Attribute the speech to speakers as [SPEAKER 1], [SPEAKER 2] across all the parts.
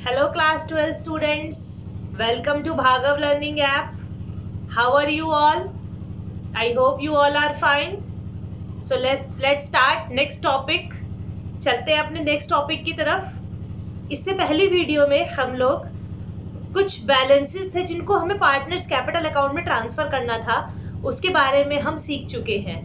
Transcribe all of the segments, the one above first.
[SPEAKER 1] Hello class 12 students, welcome to Bhargav Learning app. How are you all? I hope you all are fine. So let's start next topic. चलते हैं अपने next topic की तरफ. इससे पहली video में हम लोग कुछ बैलेंसेस थे जिनको हमें पार्टनर्स कैपिटल अकाउंट में ट्रांसफर करना था, उसके बारे में हम सीख चुके हैं.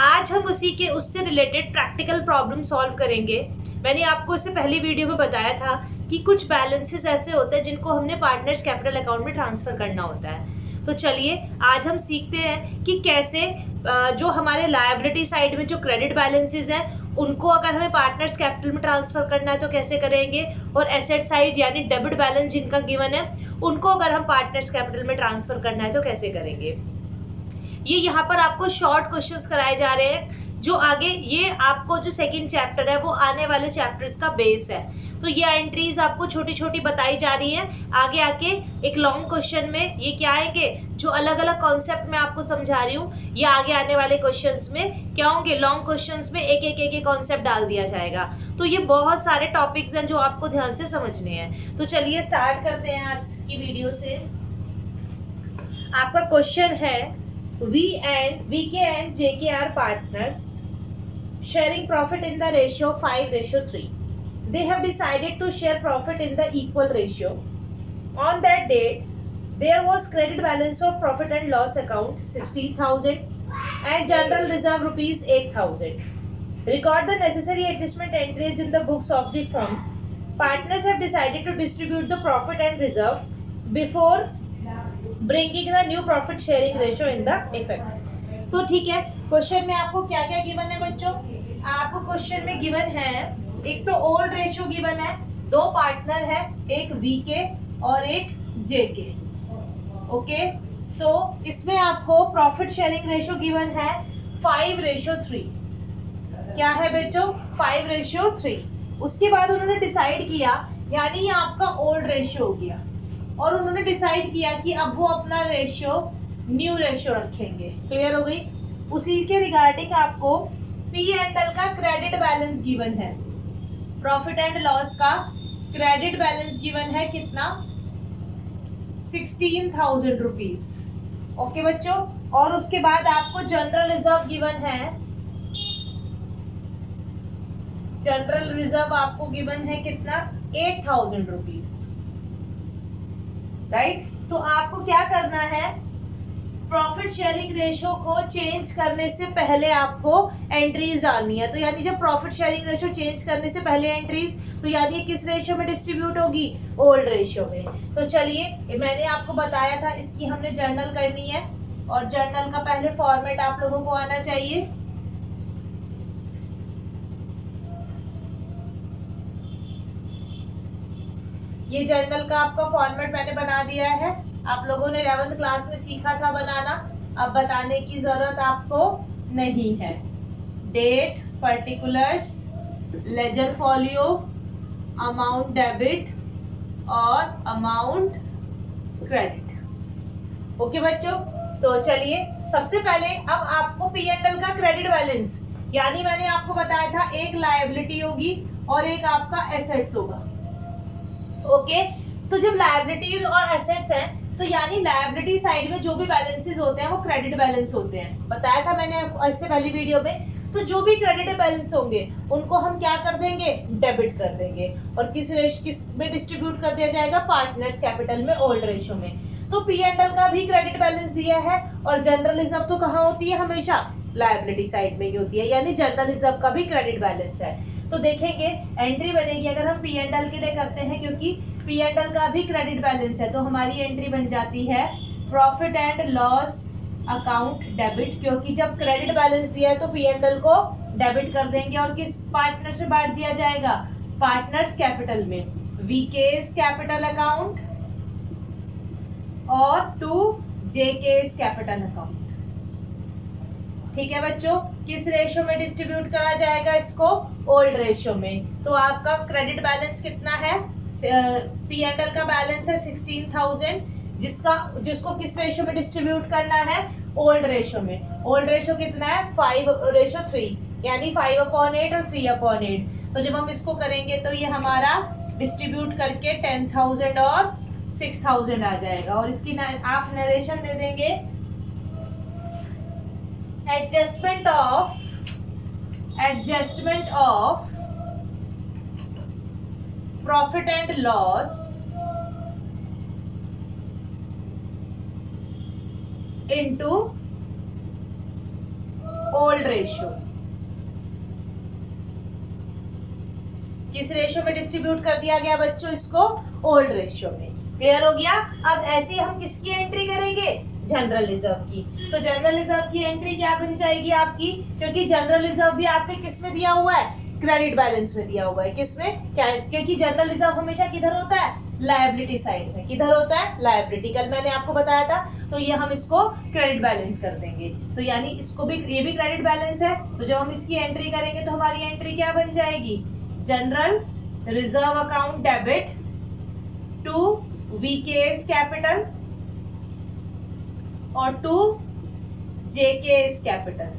[SPEAKER 1] आज हम उससे रिलेटेड प्रैक्टिकल प्रॉब्लम सॉल्व करेंगे. मैंने आपको इससे पहली वीडियो में बताया था कि कुछ बैलेंसेस ऐसे होते हैं जिनको हमने पार्टनर्स कैपिटल अकाउंट में ट्रांसफर करना होता है. तो चलिए आज हम सीखते हैं कि कैसे जो हमारे लायबिलिटी साइड में जो क्रेडिट बैलेंसेस हैं उनको अगर हमें पार्टनर्स कैपिटल में ट्रांसफर करना है तो कैसे करेंगे, और एसेट साइड यानी डेबिट बैलेंस जिनका गिवन है उनको अगर हम पार्टनर्स कैपिटल में ट्रांसफर करना है तो कैसे करेंगे. ये यहाँ पर आपको शॉर्ट क्वेश्चंस कराए जा रहे हैं जो आगे ये आपको जो सेकंड चैप्टर है वो आने वाले चैप्टर्स का बेस है. तो ये एंट्रीज आपको छोटी छोटी बताई जा रही है. आगे आके एक लॉन्ग क्वेश्चन में ये क्या आएंगे, जो अलग अलग कॉन्सेप्ट में आपको समझा रही हूँ, ये आगे आने वाले क्वेश्चंस में क्या होंगे, लॉन्ग क्वेश्चंस में एक एक कॉन्सेप्ट डाल दिया जाएगा. तो ये बहुत सारे टॉपिक्स हैं जो आपको ध्यान से समझने हैं. तो चलिए स्टार्ट करते हैं आज की वीडियो से. आपका क्वेश्चन है VK and JK are partners sharing profit in the ratio 5:3. They have decided to share profit in the equal ratio. On that date, there was credit balance of profit and loss account 16,000 and general reserve rupees 8,000. Record the necessary adjustment entries in the books of the firm. Partners have decided to distribute the profit and reserve before bringing the new profit sharing ratio in the effect. तो ठीक है, question में आपको क्या क्या given है बच्चों. आपको क्वेश्चन में गिवन है, एक तो ओल्ड रेशियो गिवन है, दो पार्टनर है, एक VK और एक JK. ओके, तो इसमें आपको प्रॉफिट शेयरिंग रेशियो गिवन है 5:3. क्या है बच्चों, 5:3. उसके बाद उन्होंने डिसाइड किया, यानी ये आपका ओल्ड रेशियो हो गया, और उन्होंने डिसाइड किया कि अब वो अपना रेशियो न्यू रेशियो रखेंगे. क्लियर हो गई. उसी के रिगार्डिंग आपको P&L का क्रेडिट बैलेंस गिवन है, प्रॉफिट एंड लॉस का क्रेडिट बैलेंस गिवन है कितना, 16,000 रुपीज. ओके बच्चों, और उसके बाद आपको जनरल रिजर्व गिवन है, जनरल रिजर्व आपको गिवन है कितना, 8,000 रुपीज. राइट. तो आपको क्या करना है, प्रॉफिट शेयरिंग रेशियो को चेंज करने से पहले आपको एंट्रीज डालनी है. तो यानी जब प्रॉफिट शेयरिंग रेशियो चेंज करने से पहले एंट्रीज, तो यानी किस रेशियो में डिस्ट्रीब्यूट होगी, ओल्ड रेशियो में. तो चलिए, मैंने आपको बताया था इसकी हमने जर्नल करनी है, और जर्नल का पहले फॉर्मेट आप लोगों को आना चाहिए. ये जर्नल का आपका फॉर्मेट मैंने बना दिया है. आप लोगों ने 11th क्लास में सीखा था बनाना, अब बताने की जरूरत आपको नहीं है. Date, particulars, ledger folio, amount debit और अमाउंट क्रेडिट. ओके बच्चों, तो चलिए सबसे पहले अब आपको P&L का क्रेडिट बैलेंस, यानी मैंने आपको बताया था एक लायबिलिटी होगी और एक आपका एसेट्स होगा. ओके, तो जब लायबिलिटी और एसेट्स हैं तो यानी लायबिलिटी साइड में जो भी बैलेंसेस होते हैं वो क्रेडिट बैलेंस होते हैं. बताया था मैंने इससे पहली वीडियो में. तो जो भी क्रेडिट बैलेंस होंगे उनको हम क्या कर देंगे, डेबिट कर देंगे, और किस में डिस्ट्रीब्यूट कर दिया जाएगा, पार्टनर्स कैपिटल में, ओल्ड रेशियो में. तो P&L का भी क्रेडिट बैलेंस दिया है, और जनरल रिजर्व तो कहाँ होती है, हमेशा लायबिलिटी साइड में ही होती है, यानी जनरल रिजर्व का भी क्रेडिट बैलेंस है. तो देखेंगे एंट्री बनेगी अगर हम P&L के लिए करते हैं, क्योंकि P&L का भी क्रेडिट बैलेंस है, तो हमारी एंट्री बन जाती है profit and loss account debit, क्योंकि जब क्रेडिट बैलेंस दिया है तो P&L को डेबिट कर देंगे, और किस पार्टनर से बांट दिया जाएगा, पार्टनर्स कैपिटल में, VK's कैपिटल अकाउंट और टू JK's कैपिटल अकाउंट. ठीक है बच्चों, किस रेशियो में डिस्ट्रीब्यूट करा जाएगा इसको, ओल्ड रेशियो में. तो आपका क्रेडिट बैलेंस कितना है, P&L का बैलेंस है 16,000, जिसको किस रेशियो में डिस्ट्रीब्यूट करना है, ओल्ड रेशियो में. ओल्ड रेशियो कितना है, 5:3, यानी 5/8 और 3/8. तो जब हम इसको करेंगे तो ये हमारा डिस्ट्रीब्यूट करके 10,000 और 6,000 आ जाएगा। और इसकी आप नरेशन दे देंगे, adjustment of profit and loss into old ratio. किस रेशियो में डिस्ट्रीब्यूट कर दिया गया बच्चों इसको? ओल्ड रेशियो में। क्लियर हो गया? अब ऐसे हम किसकी एंट्री करेंगे? जनरल रिजर्व की। तो जनरल रिजर्व की एंट्री क्या बन जाएगी आपकी? क्योंकि जनरल रिजर्व भी आपके किस में दिया हुआ है? क्रेडिट बैलेंस में दिया हुआ है। किसमें? क्योंकि जनरल रिजर्व हमेशा किधर होता है? लायबिलिटी साइड में। किधर होता है? लायबिलिटी। कल मैंने आपको बताया था। तो ये हम इसको क्रेडिट बैलेंस कर देंगे। तो यानी इसको भी, ये भी क्रेडिट बैलेंस है। तो जब हम इसकी एंट्री करेंगे तो हमारी एंट्री क्या बन जाएगी? General reserve account debit to VKS capital और to JKS capital.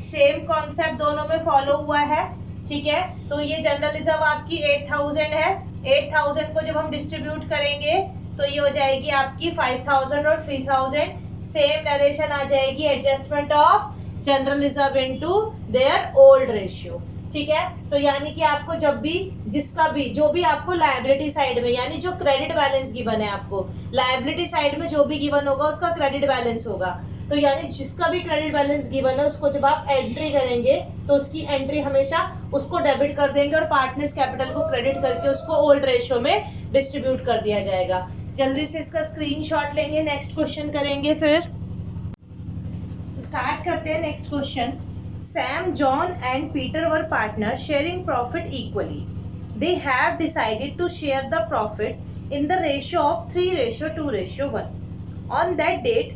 [SPEAKER 1] Same concept दोनों में फॉलो हुआ है। ठीक है, तो ये जनरल रिजर्व आपकी 8,000 है। 8,000 को जब हम डिस्ट्रीब्यूट करेंगे तो ये हो जाएगी आपकी 5,000 और 3,000। सेम नरेशन आ जाएगी, adjustment of general reserve into their old ratio. ठीक है, तो यानी कि आपको जब भी जिसका भी जो भी आपको लायबिलिटी साइड में, यानी जो क्रेडिट बैलेंस गिवन है, आपको लायबिलिटी साइड में जो भी गिवन होगा उसका क्रेडिट बैलेंस होगा। तो यानी जिसका भी क्रेडिट बैलेंस गिवन है उसको जब आप एंट्री करेंगे तो उसकी एंट्री हमेशा उसको डेबिट कर देंगे और पार्टनर्स कैपिटल को क्रेडिट करके उसको ओल्ड रेशियो में डिस्ट्रीब्यूट कर दिया जाएगा। जल्दी से इसका स्क्रीनशॉट लेंगे, नेक्स्ट क्वेश्चन करेंगे। फिर तो स्टार्ट करते हैं next question. Sam, John and Peter were partners sharing profit equally. They have decided to share the profits in the ratio of 3:2:1. On that date,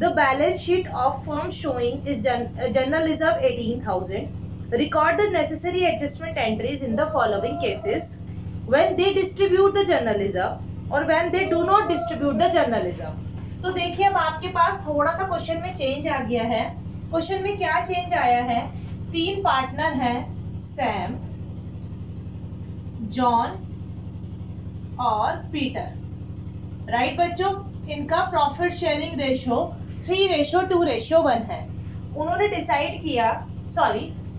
[SPEAKER 1] the balance sheet of firm showing is general reserve 18,000. Record the necessary adjustment entries in the following cases: when they distribute the general reserve or when they do not distribute the general reserve. तो देखिए अब आपके पास थोड़ा सा question में change आ गया है। Question में क्या चेंज आया है? 3 पार्टनर हैं, सैम, जॉन और पीटर। राइट बच्चों, इनका प्रॉफिट शेयरिंग रेशो 3:2:1 है। उन्होंने डिसाइड किया,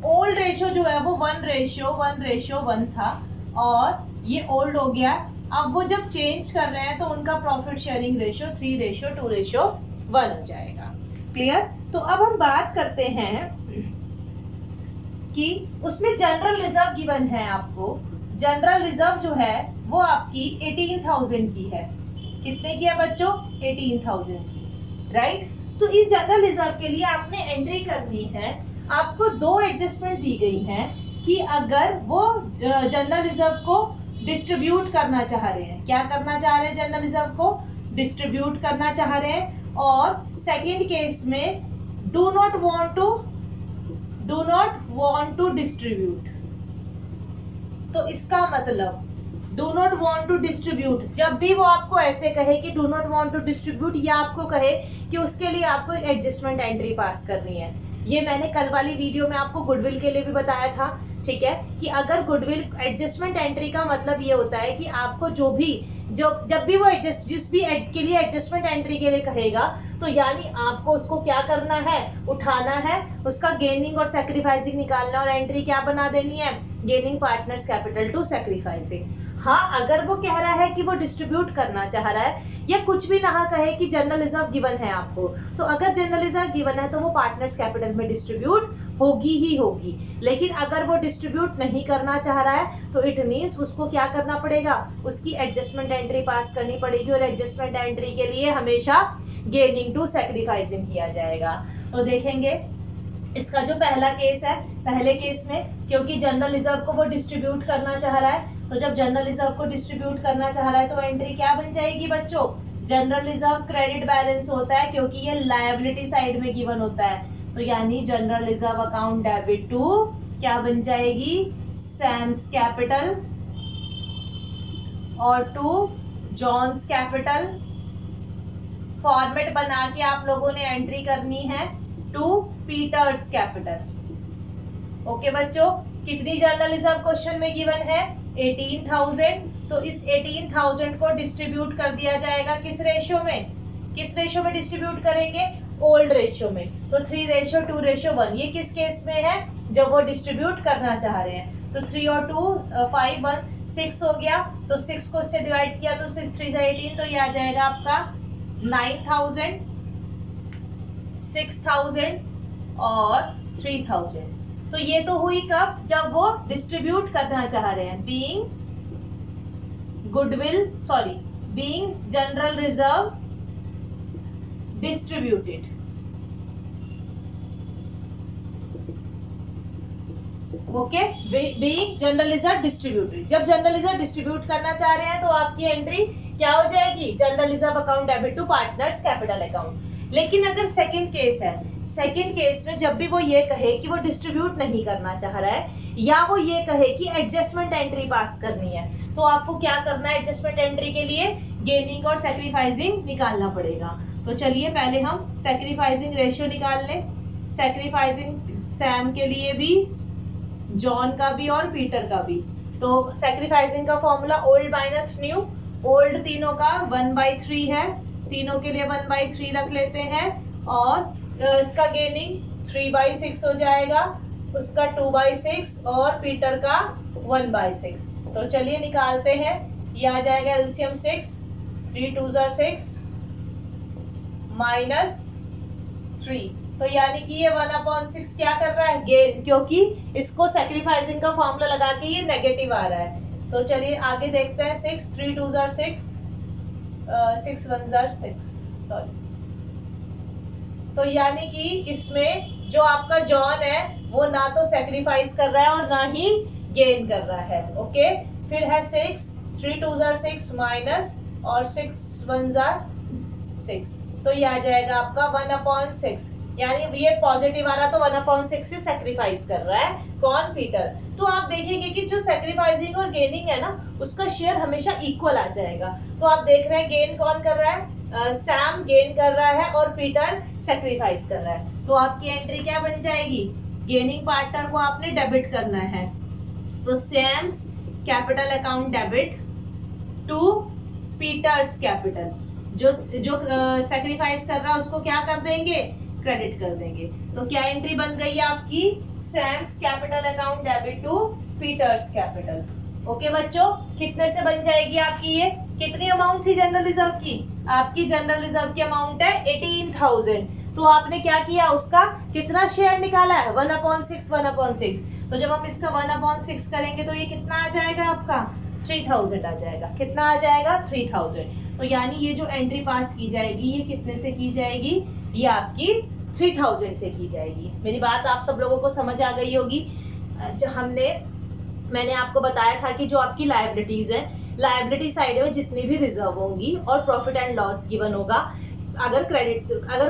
[SPEAKER 1] ओल्ड रेशो जो है वो 1:1 था और ये ओल्ड हो गया। अब वो जब चेंज कर रहे हैं तो उनका प्रॉफिट शेयरिंग रेशो 3:2:1 हो जाएगा। क्लियर? तो अब हम बात करते हैं कि उसमें जनरल रिजर्व गिवन है आपको। जनरल रिजर्व जो है वो आपकी 18,000 की है। कितने की है बच्चों? 18,000 की। राइट? तो इस जनरल रिजर्व के लिए आपने एंट्री करनी है। आपको 2 एडजस्टमेंट दी गई हैं कि अगर वो जनरल रिजर्व को डिस्ट्रीब्यूट करना चाह रहे हैं। क्या करना चाह रहे हैं? जनरल रिजर्व को डिस्ट्रीब्यूट करना चाह रहे हैं। और सेकेंड केस में do not want to distribute। तो इसका मतलब do not want to distribute, जब भी वो आपको ऐसे कहे कि do not want to distribute, या आपको कहे कि उसके लिए आपको एक एडजस्टमेंट एंट्री पास करनी है। ये मैंने कल वाली वीडियो में आपको गुडविल के लिए भी बताया था। ठीक है, कि अगर गुडविल एडजस्टमेंट एंट्री का मतलब ये होता है कि आपको जब भी वो जिस भी के लिए एडजस्टमेंट एंट्री के लिए कहेगा तो यानी आपको उसको क्या करना है? उठाना है, उसका गेनिंग और सैक्रिफाइसिंग निकालना और एंट्री क्या बना देनी है? Gaining partners capital to sacrificing. हाँ, अगर वो कह रहा है कि वो डिस्ट्रीब्यूट करना चाह रहा है या कुछ भी ना कहे कि जनरल रिजर्व गिवन है आपको, तो अगर जनरल रिजर्व गिवन है तो वो पार्टनर्स कैपिटल में डिस्ट्रीब्यूट होगी ही होगी। लेकिन अगर वो डिस्ट्रीब्यूट नहीं करना चाह रहा है तो इट मीन्स उसको क्या करना पड़ेगा? उसकी एडजस्टमेंट एंट्री पास करनी पड़ेगी और एडजस्टमेंट एंट्री के लिए हमेशा गेनिंग टू सैक्रिफाइसिंग किया जाएगा। तो देखेंगे इसका जो पहला केस है, पहले केस में क्योंकि जनरल रिजर्व को वो डिस्ट्रीब्यूट करना चाह रहा है, तो जब जनरल रिजर्व को डिस्ट्रीब्यूट करना चाह रहा है तो एंट्री क्या बन जाएगी बच्चों? जनरल रिजर्व क्रेडिट बैलेंस होता है क्योंकि ये लायबिलिटी साइड में गिवन होता है। तो यानी general reserve account debit to क्या बन जाएगी? सैम्स कैपिटल और टू जॉन्स कैपिटल। फॉर्मेट बना के आप लोगों ने एंट्री करनी है टू पीटर्स कैपिटल। ओके बच्चों, कितनी जनरल रिजर्व क्वेश्चन में गिवन है? 18,000, तो इस 18,000 को डिस्ट्रीब्यूट कर दिया जाएगा किस रेशियो में, किस रेशियो में डिस्ट्रीब्यूट करेंगे, ओल्ड रेशियो में। तो 3:2:1, ये किस केस में है, जब वो डिस्ट्रीब्यूट करना चाह रहे हैं। तो 3 और 2 5 1 6 हो गया, तो 6 को इससे डिवाइड किया तो 6 3 18, तो ये आ जाएगा आपका 9,000, 6,000 और 3,000। तो ये तो हुई कब, जब वो डिस्ट्रीब्यूट करना चाह रहे हैं, being general reserve distributed. Okay, being general reserve distributed, जब जनरल रिजर्व डिस्ट्रीब्यूट करना चाह रहे हैं तो आपकी एंट्री क्या हो जाएगी, general reserve account debit to partners capital account. लेकिन अगर सेकंड केस है, सेकंड केस में जब भी वो ये कहे कि वो डिस्ट्रीब्यूट नहीं करना चाह रहा है, या वो ये कहे कि एडजस्टमेंट एंट्री पास करनी है, तो आपको क्या करना है, एडजस्टमेंट एंट्री के लिए गेनिंग और सैक्रिफाइसिंग निकालना पड़ेगा। तो चलिए पहले हम सैक्रिफाइसिंग रेशियो निकाल लें। सैक्रिफाइसिंग सैम के लिए भी, जॉन का भी और पीटर का भी। तो सैक्रिफाइसिंग का formula old minus new, old तीनों का 1/3 है, तीनों के लिए 1/3 रख लेते हैं, और इसका गेनिंग 3/6 हो जाएगा, उसका 2/6 और पीटर का 1/6। तो चलिए निकालते हैं, ये आ जाएगा एलसीएम 6, 3 2 6 माइनस 3, तो यानी कि ये 1/6 क्या कर रहा है, गेन, क्योंकि इसको सैक्रिफाइसिंग का फॉर्मूला लगा के ये नेगेटिव आ रहा है। तो चलिए आगे देखते हैं, 6 3 2 6 6 1 6, सॉरी। तो यानी कि इसमें जो आपका जॉन है वो ना तो सैक्रिफाइस कर रहा है और ना ही गेन कर रहा है। ओके, फिर है 6 3 2 6 माइनस और 6 1 6, तो ये आ जाएगा आपका 1/6, यानी ये पॉजिटिव आ रहा तो 1/6 से सैक्रिफाइस कर रहा है कौन, पीटर। तो आप देखेंगे कि जो सैक्रिफाइसिंग और गेनिंग है ना, उसका शेयर हमेशा इक्वल आ जाएगा। तो आप देख रहे हैं गेन कौन कर रहा है, सैम गेन कर रहा है और पीटर सैक्रिफाइस कर रहा है। तो आपकी एंट्री क्या बन जाएगी, गेनिंग पार्टनर को आपने डेबिट करना है, तो Sam's capital account debit to Peter's capital, जो सैक्रिफाइस कर रहा है उसको क्या कर देंगे, क्रेडिट कर देंगे। तो क्या एंट्री बन गई है आपकी, Sam's capital account debit to Peter's capital. Okay बच्चों, कितने से बन जाएगी आपकी, ये कितनी अमाउंट थी जनरल रिजर्व की, आपकी जनरल रिजर्व की अमाउंट है 18,000। तो आपने क्या किया, उसका कितना शेयर निकाला है, 1/6 1/6। तो जब हम इसका 1/6 करेंगे तो ये कितना आ जाएगा आपका, 3,000 आ जाएगा। कितना आ जाएगा, 3,000। तो यानी ये जो एंट्री पास की जाएगी ये कितने से की जाएगी, ये आपकी 3,000 से की जाएगी। मेरी बात आप सब लोगों को समझ आ गई होगी। जो मैंने आपको बताया था कि जो आपकी लायबिलिटीज है, लायबिलिटी साइड में जितनी भी रिजर्व होंगी और प्रॉफिट एंड लॉस गिवन होगा, अगर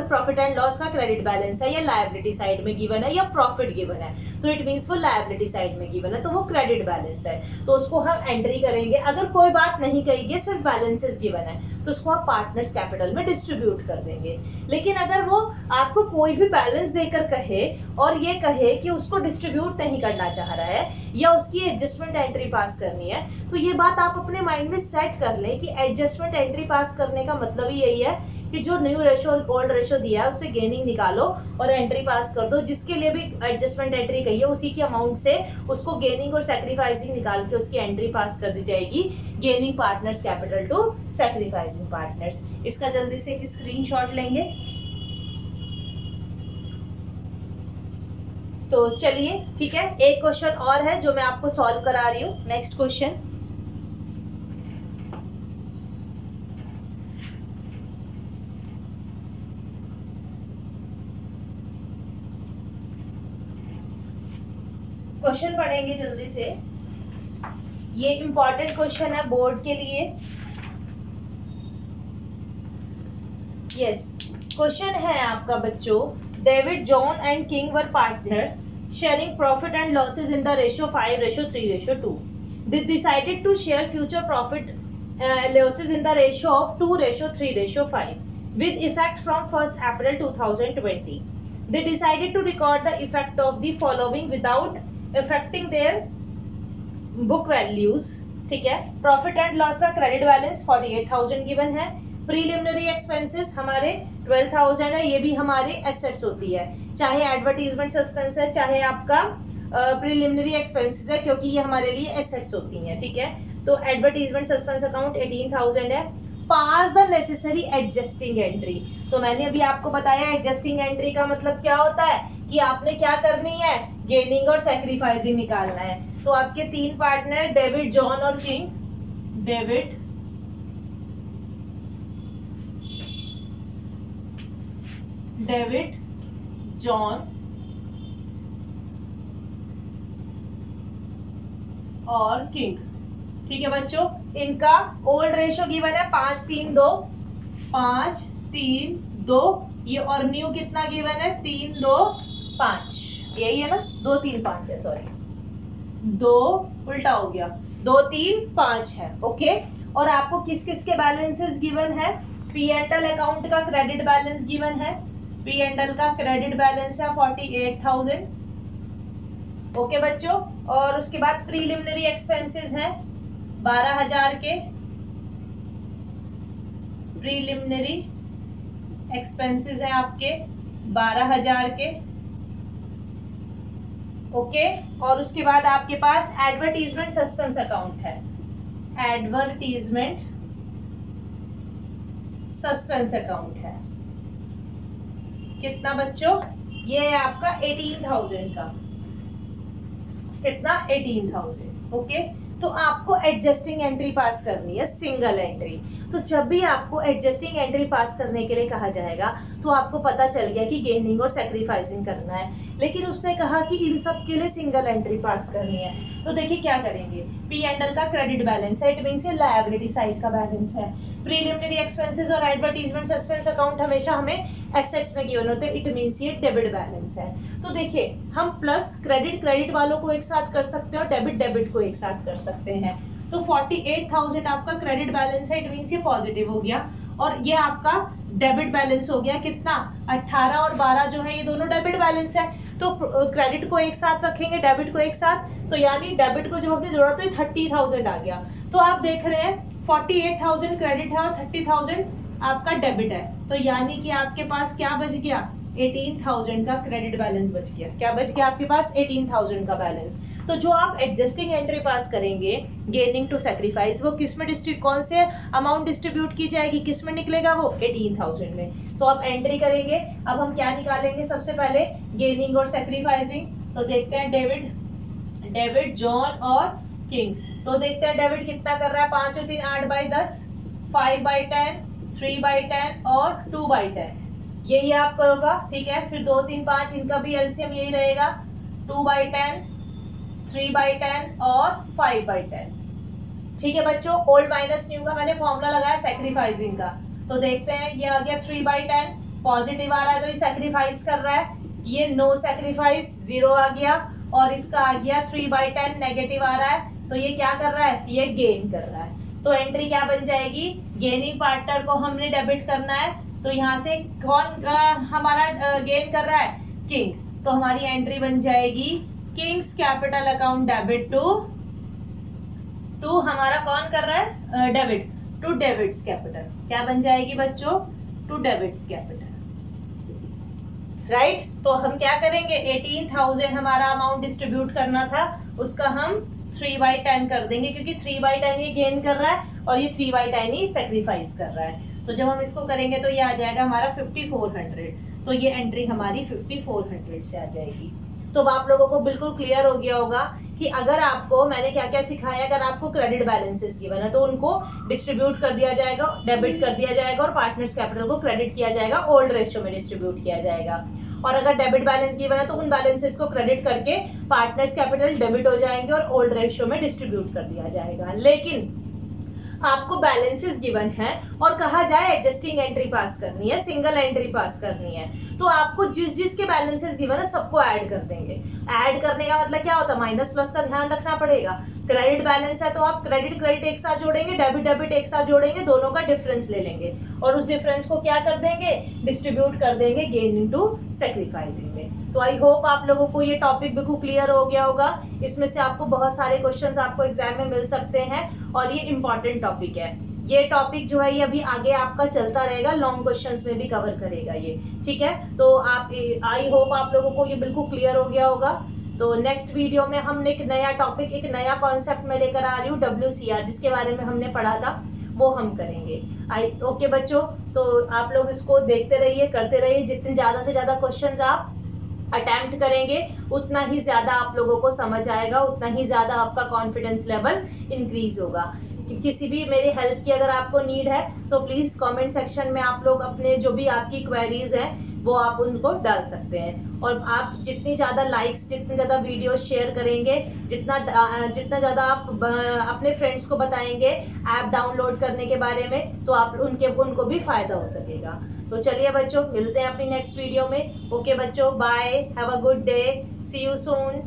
[SPEAKER 1] प्रॉफिट एंड लॉस का क्रेडिट बैलेंस है या लायबिलिटी साइड में गिवन है या प्रॉफिट गिवन है, तो इट मींस वो लायबिलिटी साइड में गिवन है, तो वो क्रेडिट बैलेंस है, तो उसको हम एंट्री करेंगे। अगर कोई बात नहीं कही, सिर्फ बैलेंसेस गिवन है, तो उसको आप पार्टनर्स कैपिटल में डिस्ट्रीब्यूट कर देंगे। लेकिन अगर वो आपको कोई भी बैलेंस देकर कहे और ये कहे कि उसको डिस्ट्रीब्यूट नहीं करना चाह रहा है या उसकी एडजस्टमेंट एंट्री पास करनी है, तो ये बात आप अपने माइंड में सेट कर लें कि एडजस्टमेंट एंट्री पास करने का मतलब ही यही है कि जो न्यू रेशो और ओल्ड रेशो दिया है उससे गेनिंग निकालो और एंट्री पास कर दो। जिसके लिए भी एडजस्टमेंट एंट्री कही है उसी की अमाउंट से उसको गेनिंग और सैक्रिफाइसिंग निकाल के उसकी एंट्री पास कर दी जाएगी, gaining partners capital to sacrificing partners. इसका जल्दी से एक स्क्रीनशॉट लेंगे। तो चलिए ठीक है, एक क्वेश्चन और है जो मैं आपको सॉल्व करा रही हूँ। नेक्स्ट क्वेश्चन, क्वेश्चन पढ़ेंगे जल्दी से। ये इंपॉर्टेंट क्वेश्चन है बोर्ड के लिए। यस, क्वेश्चन है आपका बच्चों, David, John and king were partners sharing profit and losses in the ratio 5:3:2. They decided to share future profit losses in the ratio of 2:3:5 with effect from 1st April 2020. They decided to record the effect of the following without affecting their book values, ठीक है। Profit and loss का credit balance 48,000 given है। Preliminary expenses हमारे 12,000 है, ये भी हमारे assets होती है, चाहे एडवर्टीजमेंट सस्पेंस है चाहे आपका प्रीलिमिनरी एक्सपेंसेस है, क्योंकि ये हमारे लिए एसेट्स होती हैं, ठीक है। तो एडवर्टीजमेंट सस्पेंस अकाउंट 18,000 है। पास द नेसेसरी एडजस्टिंग एंट्री, तो मैंने अभी आपको बताया एडजस्टिंग एंट्री का मतलब क्या होता है कि आपने क्या करनी है, गेनिंग और सैक्रिफाइसिंग निकालना है। तो आपके तीन पार्टनर डेविड, जॉन और किंग, डेविड, जॉन और किंग, ठीक है बच्चों। इनका ओल्ड रेशियो गिवन है 5-3-2, 5-3-2, ये और न्यू कितना गिवन है 3-2-5, यही है ना, 2-3-5 है, सॉरी 2 उल्टा हो गया, 2-3-5 है, ओके। और आपको किस किस के बैलेंसेस गिवन है, पी एंड एल अकाउंट का क्रेडिट बैलेंस गिवन है, पी एंड एल का क्रेडिट बैलेंस है 48,000, ओके बच्चों। और उसके बाद प्रीलिमिनरी एक्सपेंसेस हैं 12,000 के, प्रीलिमिनरी एक्सपेंसेस हैं आपके 12,000 के, ओके। और उसके बाद आपके पास एडवर्टीजमेंट सस्पेंस अकाउंट है, एडवर्टीजमेंट सस्पेंस अकाउंट है, कितना बच्चों, ये है आपका 18,000 का, कितना 18,000, ओके। तो आपको एडजस्टिंग एंट्री पास करनी है, सिंगल एंट्री। तो जब भी आपको एडजस्टिंग एंट्री पास करने के लिए कहा जाएगा तो आपको पता चल गया कि गेनिंग और सैक्रिफाइसिंग करना है, लेकिन उसने कहा कि इन सब के लिए सिंगल एंट्री पास करनी है। तो देखिए क्या करेंगे, पी एंड एल का क्रेडिट बैलेंस है, इट मींस ये लायबिलिटी साइड का बैलेंस है। प्रीलिमिनरी एक्सपेंसेस और एडवर्टीजमेंट सस्पेंस अकाउंट हमेशा हमें एसेट्स में गिवन होते हैं, इट मींस ये डेबिट बैलेंस है। तो देखिए हम प्लस क्रेडिट वालों को एक साथ कर सकते हैं और डेबिट को एक साथ कर सकते हैं। तो 48,000 आपका क्रेडिट बैलेंस है, इट मींस ये पॉजिटिव हो गया, और ये आपका डेबिट बैलेंस हो गया कितना, 18 और 12 जो है ये दोनों डेबिट बैलेंस है। तो क्रेडिट को एक साथ रखेंगे, डेबिट को एक साथ, तो यानी डेबिट को जब हमने जोड़ा तो ये 30,000 आ गया। तो आप देख रहे हैं 48,000 क्रेडिट है और 30,000 आपका डेबिट है, तो यानी कि आपके पास क्या बच गया, 18,000 का क्रेडिट बैलेंस बच गया। क्या बच गया आपके पास, 18,000 का बैलेंस। तो जो आप एडजस्टिंग एंट्री पास करेंगे गेनिंग टू सैक्रिफाइस, वो किस में कौन से अमाउंट डिस्ट्रीब्यूट की जाएगी, किस में निकलेगा वो 18,000 में। तो आप एंट्री करेंगे, अब हम क्या निकालेंगे, सबसे पहले गेनिंग और सैक्रिफाइसिंग। तो देखते हैं डेविड, जॉन और किंग। तो देखते हैं डेविड कितना कर रहा है, 5 और 3 8/10, 5/10, 3/10 और 2/10, यही आप करोगा, ठीक है। फिर 2 3 5 इनका भी एलसीएम यही रहेगा, 2/10, 3/10 और 5/10, ठीक है बच्चों। ओल्ड माइनस न्यू का मैंने फॉर्मूला लगाया सैक्रिफाइसिंग का। तो देखते हैं ये आ गया 3/10, पॉजिटिव आ रहा है तो ये सैक्रिफाइस कर रहा है, ये नो सैक्रिफाइस 0 आ गया, और इसका आ गया 3/10 नेगेटिव आ रहा है, तो ये क्या कर रहा है, ये गेन कर रहा है। तो एंट्री क्या बन जाएगी, गेनिंग पार्टनर को हमने डेबिट करना है, तो यहाँ से कौन हमारा गेन कर रहा है, किंग। तो हमारी एंट्री बन जाएगी King's capital account debit to हमारा कौन कर रहा है, डेबिट टू डेविड्स कैपिटल। क्या बन जाएगी बच्चों, टू डेविड्स कैपिटल, राइट। तो हम क्या करेंगे, 18,000 हमारा अमाउंट डिस्ट्रीब्यूट करना था, उसका हम 3/10 कर देंगे, क्योंकि 3/10 ये गेन कर रहा है और ये 3/10 ही सेक्रीफाइस कर रहा है। तो जब हम इसको करेंगे तो ये आ जाएगा हमारा 5400, तो ये एंट्री हमारी 5400 से आ जाएगी। तो अब आप लोगों को बिल्कुल क्लियर हो गया होगा कि अगर आपको मैंने क्या क्या सिखाया, अगर आपको क्रेडिट बैलेंसेस गिवन है तो उनको डिस्ट्रीब्यूट कर दिया जाएगा, डेबिट कर दिया जाएगा, और पार्टनर्स कैपिटल को क्रेडिट किया जाएगा, ओल्ड रेशियो में डिस्ट्रीब्यूट किया जाएगा। और अगर डेबिट बैलेंस गिवन है तो उन बैलेंसेस को क्रेडिट करके पार्टनर्स कैपिटल डेबिट हो जाएंगे और ओल्ड रेशियो में डिस्ट्रीब्यूट कर दिया जाएगा। लेकिन आपको बैलेंसेस गिवन है और कहा जाए एडजस्टिंग एंट्री पास करनी है, सिंगल एंट्री पास करनी है, तो आपको जिस जिस के बैलेंसेस गिवन है सबको ऐड कर देंगे। ऐड करने का मतलब क्या होता है, माइनस प्लस का ध्यान रखना पड़ेगा। क्रेडिट बैलेंस है तो आप क्रेडिट एक साथ जोड़ेंगे, डेबिट एक साथ जोड़ेंगे, दोनों का डिफरेंस ले लेंगे और उस डिफरेंस को क्या कर देंगे, डिस्ट्रीब्यूट कर देंगे गेनिंग टू सैक्रिफाइसिंग में। तो आई होप आप लोगों को ये टॉपिक बिल्कुल क्लियर हो गया होगा। इसमें से आपको बहुत सारे क्वेश्चंस आपको एग्जाम में मिल सकते हैं और ये इंपॉर्टेंट टॉपिक है। ये टॉपिक जो है ये अभी आगे आपका चलता रहेगा, लॉन्ग क्वेश्चंस में भी कवर करेगा ये, ठीक है। तो आप आई होप आप लोगों को ये बिल्कुल क्लियर हो गया होगा। तो नेक्स्ट वीडियो में हम एक नया टॉपिक, एक नया कॉन्सेप्ट में लेकर आ रही हूँ, WCR, जिसके बारे में हमने पढ़ा था वो हम करेंगे। ओके बच्चों, तो आप लोग इसको देखते रहिए, करते रहिए। जितने ज्यादा से ज्यादा क्वेश्चंस आप अटेम्प्ट करेंगे उतना ही ज्यादा आप लोगों को समझ आएगा, उतना ही ज्यादा आपका कॉन्फिडेंस लेवल इंक्रीज होगा। किसी भी मेरी हेल्प की अगर आपको नीड है तो प्लीज कमेंट सेक्शन में आप लोग अपने जो भी आपकी क्वेरीज हैं वो आप उनको डाल सकते हैं। और आप जितनी ज़्यादा लाइक्स, जितनी ज़्यादा वीडियो शेयर करेंगे, जितना ज़्यादा आप अपने फ्रेंड्स को बताएंगे ऐप डाउनलोड करने के बारे में, तो आप उनको भी फ़ायदा हो सकेगा। तो चलिए बच्चों, मिलते हैं अपनी नेक्स्ट वीडियो में। ओके बच्चों, bye, have a good day, see you soon.